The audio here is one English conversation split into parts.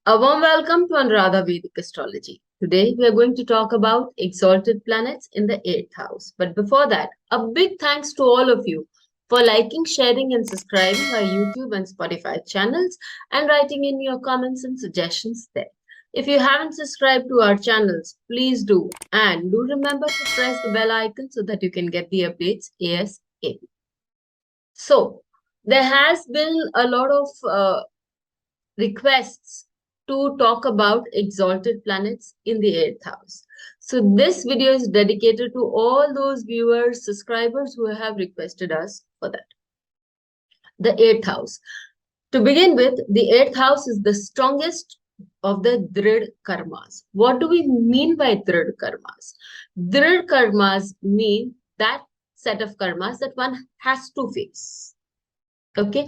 A warm welcome to Anuradha Vedic Astrology. Today we are going to talk about exalted planets in the 8th house. But before that, a big thanks to all of you for liking, sharing, and subscribing our YouTube and Spotify channels and writing in your comments and suggestions there. If you haven't subscribed to our channels, please do. And do remember to press the bell icon so that you can get the updates ASAP. So, there has been a lot of requests to talk about exalted planets in the 8th house. So this video is dedicated to all those viewers, subscribers who have requested us for that. The 8th house. To begin with, the 8th house is the strongest of the Drid karmas. What do we mean by Drid karmas? Drid karmas mean that set of karmas that one has to face. Okay.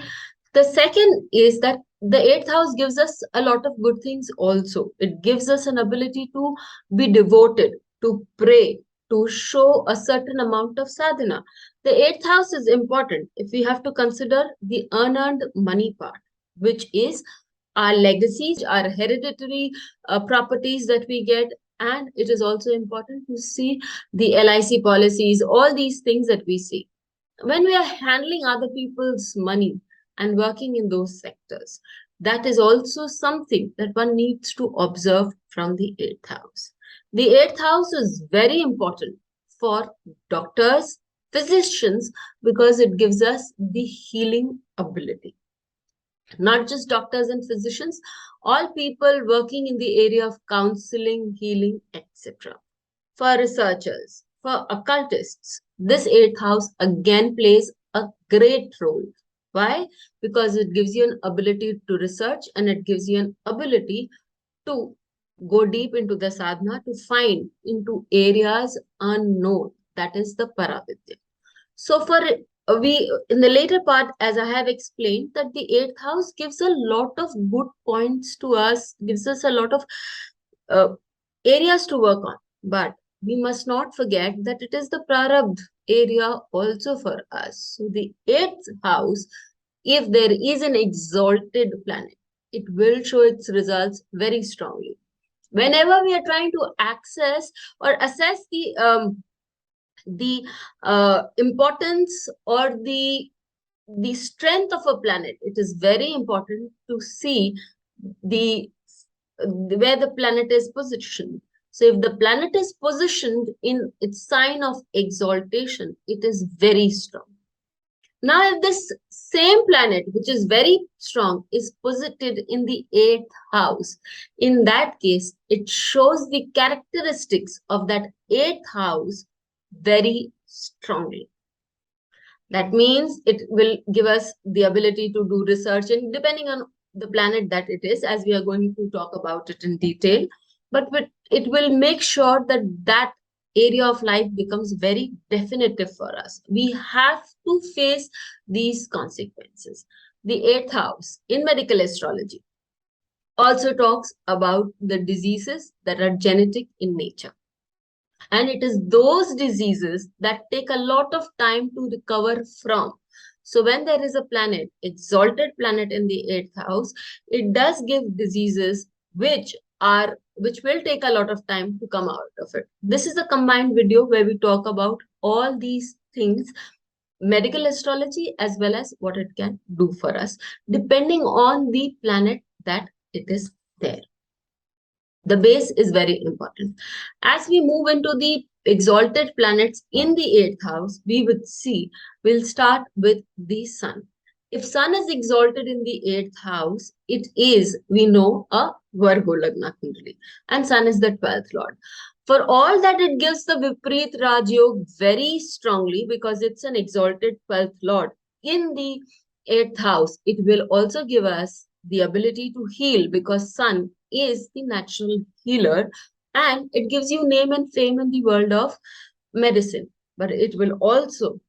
The second is that the 8th house gives us a lot of good things also. It gives us an ability to be devoted, to pray, to show a certain amount of sadhana. The 8th house is important if we have to consider the unearned money part, which is our legacies, our hereditary properties that we get. And it is also important to see the LIC policies, all these things that we see. When we are handling other people's money and working in those sectors, that is also something that one needs to observe from the 8th house. The 8th house is very important for doctors, physicians, because it gives us the healing ability. Not just doctors and physicians, all people working in the area of counseling, healing, etc. For researchers, for occultists, this 8th house again plays a great role. Why? Because it gives you an ability to research and it gives you an ability to go deep into the sadhana, to find into areas unknown. That is the Paravidya. So for we in the later part, as I have explained, that the 8th house gives a lot of good points to us, gives us a lot of areas to work on. But we must not forget that it is the Prarabdha area also for us. So the 8th house, if there is an exalted planet, it will show its results very strongly. Whenever we are trying to access or assess the importance or the strength of a planet, it is very important to see the where the planet is positioned. So if the planet is positioned in its sign of exaltation, it is very strong. Now, if this same planet, which is very strong, is posited in the 8th house, in that case, it shows the characteristics of that 8th house very strongly. That means it will give us the ability to do research, and depending on the planet that it is, as we are going to talk about it in detail, but it will make sure that that area of life becomes very definitive for us. We have to face these consequences. The 8th house in medical astrology also talks about the diseases that are genetic in nature. And it is those diseases that take a lot of time to recover from. So when there is a planet, exalted planet in the 8th house, it does give diseases which will take a lot of time to come out of it. This is a combined video where we talk about all these things, medical astrology, as well as what it can do for us, depending on the planet that it is there. The base is very important. As we move into the exalted planets in the 8th house, we'll start with the sun. If sun is exalted in the 8th house, it is, we know, a Virgo Lagna Kundali. And sun is the 12th lord. For all that, it gives the Vipreet Rajyog very strongly because it's an exalted 12th lord. In the 8th house, it will also give us the ability to heal because sun is the natural healer and it gives you name and fame in the world of medicine. But it will also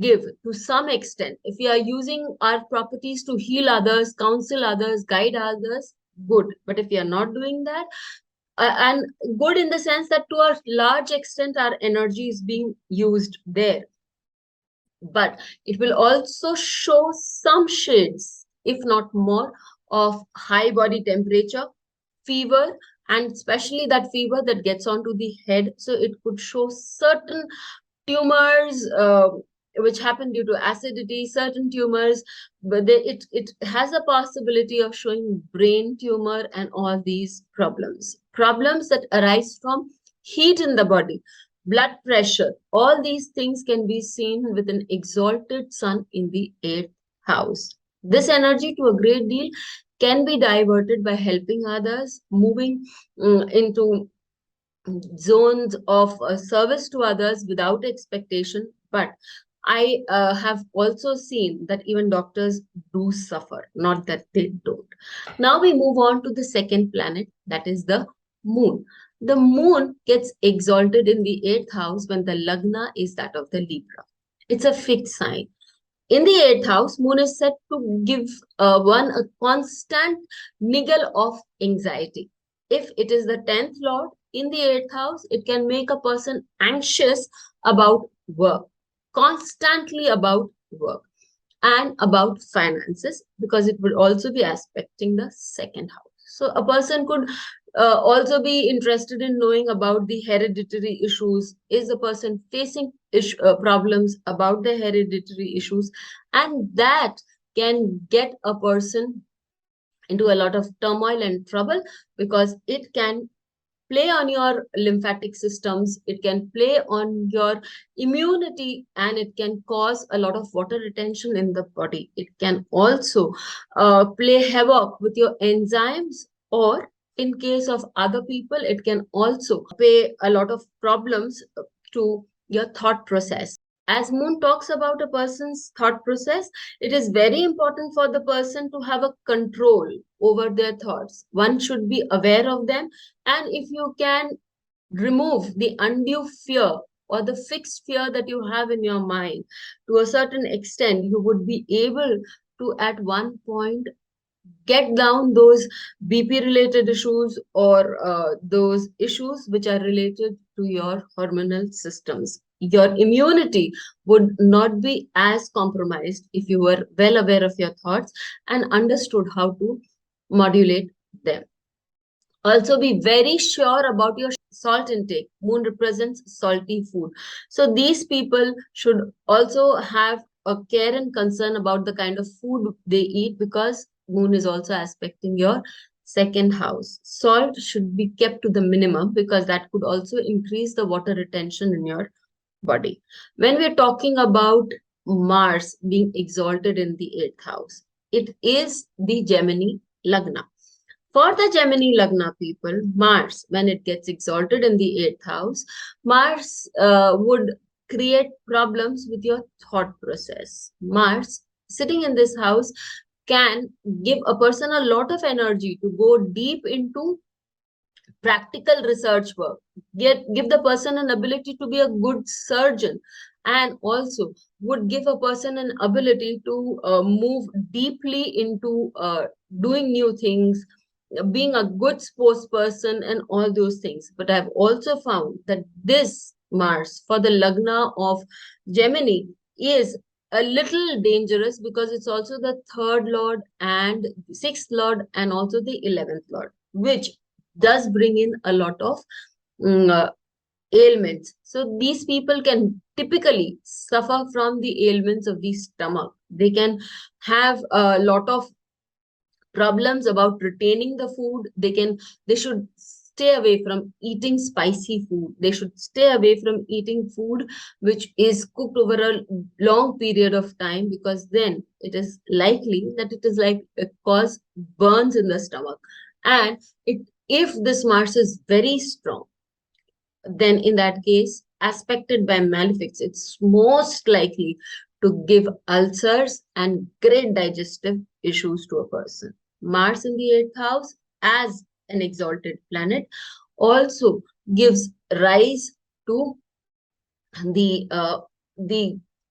give, to some extent, if we are using our properties to heal others, counsel others, guide others, good. But if we are not doing that, and good in the sense that to a large extent our energy is being used there, but it will also show some shades, if not more, of high body temperature, fever, and especially that fever that gets onto the head. So it could show certain tumors which happen due to acidity, certain tumors, but it has a possibility of showing brain tumor and all these problems that arise from heat in the body, blood pressure. All these things can be seen with an exalted sun in the eighth house. This energy to a great deal can be diverted by helping others, moving into zones of service to others without expectation. But I have also seen that even doctors do suffer, not that they don't. Now we move on to the second planet, that is the moon. The moon gets exalted in the eighth house when the lagna is that of the Libra. It's a fixed sign. In the eighth house, moon is said to give one a constant niggle of anxiety. If it is the 10th lord in the eighth house, it can make a person anxious about work, constantly about work, and about finances, because it would also be aspecting the second house. So a person could also be interested in knowing about the hereditary issues. Is the person facing problems about the hereditary issues? And that can get a person into a lot of turmoil and trouble, because it can play on your lymphatic systems, it can play on your immunity, and it can cause a lot of water retention in the body. It can also play havoc with your enzymes, or in case of other people, it can also pay a lot of problems to your thought process. As moon talks about a person's thought process, it is very important for the person to have a control over their thoughts. One should be aware of them, and if you can remove the undue fear or the fixed fear that you have in your mind to a certain extent, you would be able to at one point get down those BP related issues, or those issues which are related to your hormonal systems. Your immunity would not be as compromised if you were well aware of your thoughts and understood how to modulate them. Also, be very sure about your salt intake. Moon represents salty food. So these people should also have a care and concern about the kind of food they eat, because moon is also aspecting your second house. Salt should be kept to the minimum, because that could also increase the water retention in your body. When we're talking about Mars being exalted in the eighth house, it is the Gemini Lagna. For the Gemini Lagna people, Mars, when it gets exalted in the eighth house, Mars would create problems with your thought process. Mars, sitting in this house, can give a person a lot of energy to go deep into practical research work, give the person an ability to be a good surgeon, and also would give a person an ability to move deeply into doing new things, being a good sports person, and all those things. But I've also found that this Mars for the Lagna of Gemini is a little dangerous, because it's also the third lord and sixth lord and also the 11th lord, which does bring in a lot of mm, uh, ailments. So these people can typically suffer from the ailments of the stomach. They can have a lot of problems about retaining the food. They should stay away from eating spicy food. They should stay away from eating food which is cooked over a long period of time, because then it is likely that it is like cause burns in the stomach. And if this Mars is very strong, then in that case, aspected by malefics, it's most likely to give ulcers and great digestive issues to a person. Mars in the eighth house as an exalted planet also gives rise to the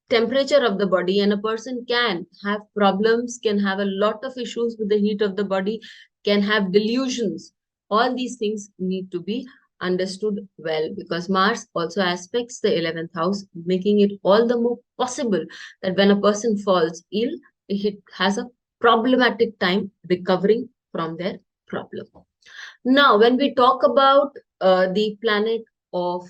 temperature of the body, and a person can have problems, can have a lot of issues with the heat of the body, can have delusions. All these things need to be understood well, because Mars also aspects the 11th house, making it all the more possible that when a person falls ill, it has a problematic time recovering from their problem. Now, when we talk about the planet of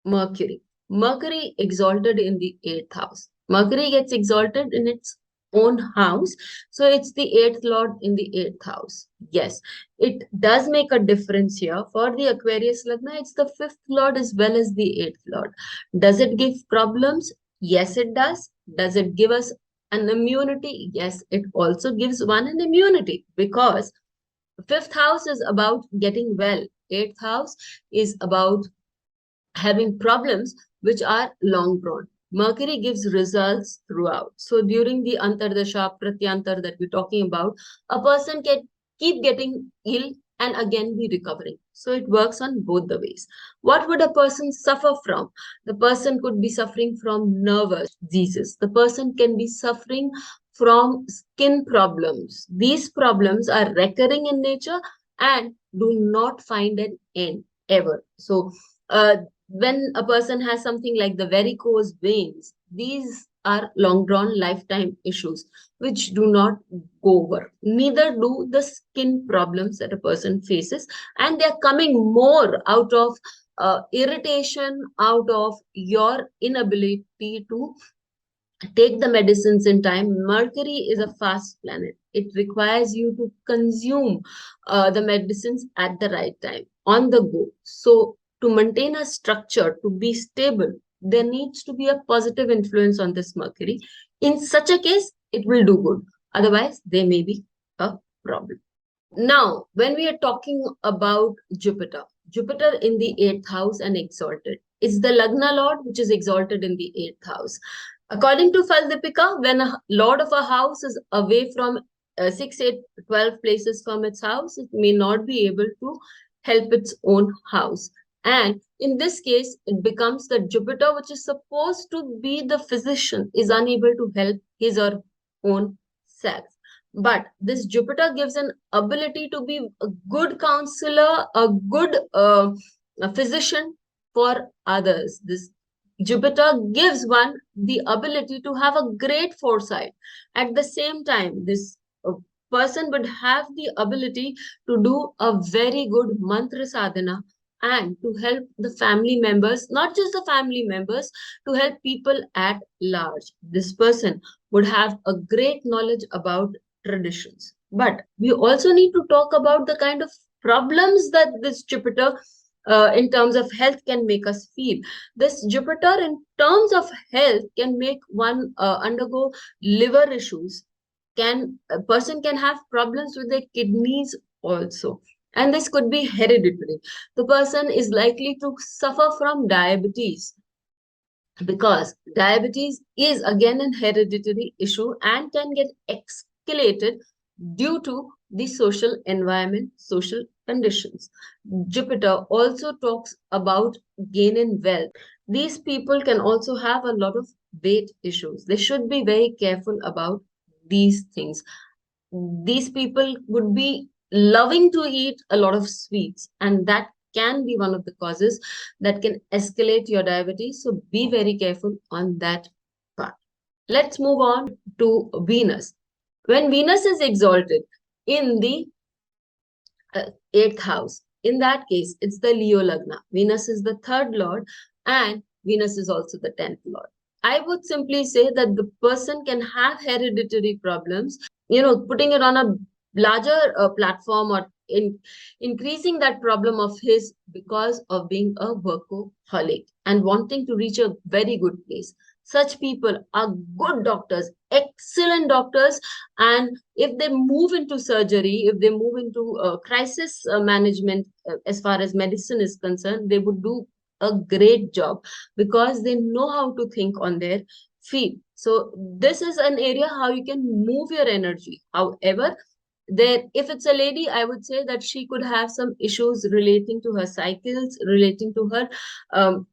Mercury. Mercury exalted in the eighth house. Mercury gets exalted in its own house. So it's the eighth lord in the eighth house. Yes, it does make a difference here. For the Aquarius Lagna, it's the fifth lord as well as the eighth lord. Does it give problems? Yes, it does. Does it give us an immunity? Yes, it also gives one an immunity because fifth house is about getting well. Eighth house is about having problems which are long drawn. Mercury gives results throughout. So during the Antardasha, Pratyantar that we're talking about, a person can keep getting ill and again be recovering. So it works on both the ways. What would a person suffer from? The person could be suffering from nervous diseases. The person can be suffering from skin problems. These problems are recurring in nature and do not find an end ever. So when a person has something like the varicose veins, these are long drawn lifetime issues which do not go over. Neither do the skin problems that a person faces, and they're coming more out of irritation, out of your inability to take the medicines in time. Mercury is a fast planet. It requires you to consume the medicines at the right time, on the go. So, to maintain a structure, to be stable, there needs to be a positive influence on this Mercury. In such a case, it will do good. Otherwise, there may be a problem. Now, when we are talking about Jupiter, Jupiter in the eighth house and exalted, it's the Lagna Lord which is exalted in the eighth house. According to Faldipika, when a lord of a house is away from 6, 8, 12 places from its house, it may not be able to help its own house. And in this case, it becomes that Jupiter, which is supposed to be the physician, is unable to help his or own self. But this Jupiter gives an ability to be a good counselor, a good a physician for others. This Jupiter gives one the ability to have a great foresight. At the same time, this person would have the ability to do a very good mantra sadhana and to help the family members, not just the family members, to help people at large. This person would have a great knowledge about traditions. But we also need to talk about the kind of problems that this Jupiter in terms of health can make us feel. This Jupiter in terms of health can make one undergo liver issues. Can a person can have problems with their kidneys also. And this could be hereditary. The person is likely to suffer from diabetes because diabetes is again an hereditary issue and can get escalated due to the social environment, social conditions. Jupiter also talks about gain in wealth. These people can also have a lot of weight issues. They should be very careful about these things. These people would be loving to eat a lot of sweets, and that can be one of the causes that can escalate your diabetes. So be very careful on that part. Let's move on to Venus. When Venus is exalted in the eighth house, in that case, it's the Leo Lagna. Venus is the third lord, and Venus is also the 10th lord. I would simply say that the person can have hereditary problems, putting it on a larger platform or increasing that problem of his because of being a workaholic and wanting to reach a very good place. Such people are good doctors, excellent doctors, and if they move into surgery, if they move into crisis management, as far as medicine is concerned, they would do a great job because they know how to think on their feet. So this is an area how you can move your energy. However, there, if it's a lady, I would say that she could have some issues relating to her cycles, relating to her um,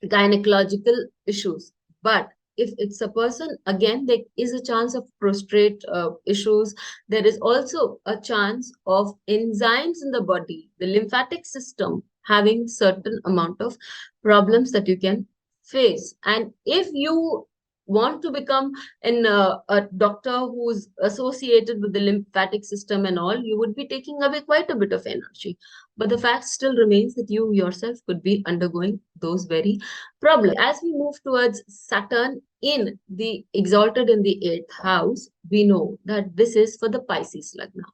gynecological issues. But if it's a person, again, there is a chance of prostate issues. There is also a chance of enzymes in the body, the lymphatic system having certain amount of problems that you can face. And if you want to become a doctor who's associated with the lymphatic system and all, you would be taking away quite a bit of energy. But the fact still remains that you yourself could be undergoing those very problems. As we move towards Saturn in the exalted in the eighth house, we know that this is for the Pisces Lagna.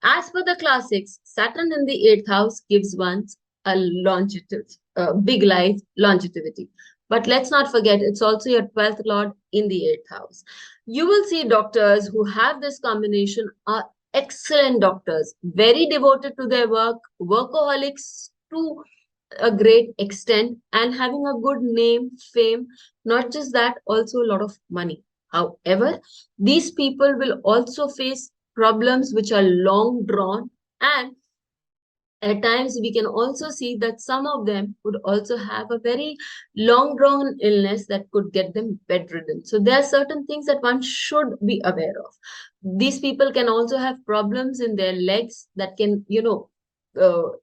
As per the classics, Saturn in the eighth house gives one a longevity, big life longevity. But let's not forget, it's also your 12th lord in the eighth house. You will see doctors who have this combination are excellent doctors, very devoted to their work, workaholics to a great extent, and having a good name, fame, not just that, also a lot of money. However, these people will also face problems which are long drawn, and at times we can also see that some of them would also have a very long drawn illness that could get them bedridden. So there are certain things that one should be aware of. These people can also have problems in their legs that can,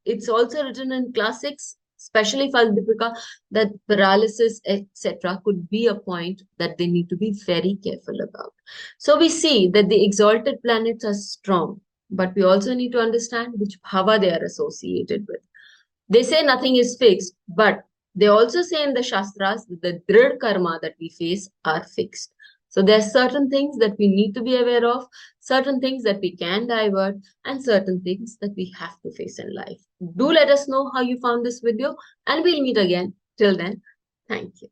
it's also written in classics, especially Faldeepika, that paralysis, etc., could be a point that they need to be very careful about. So we see that the exalted planets are strong, but we also need to understand which bhava they are associated with. They say nothing is fixed, but they also say in the Shastras that the drid karma that we face are fixed. So there are certain things that we need to be aware of, certain things that we can divert, and certain things that we have to face in life. Do let us know how you found this video, and we'll meet again. Till then, thank you.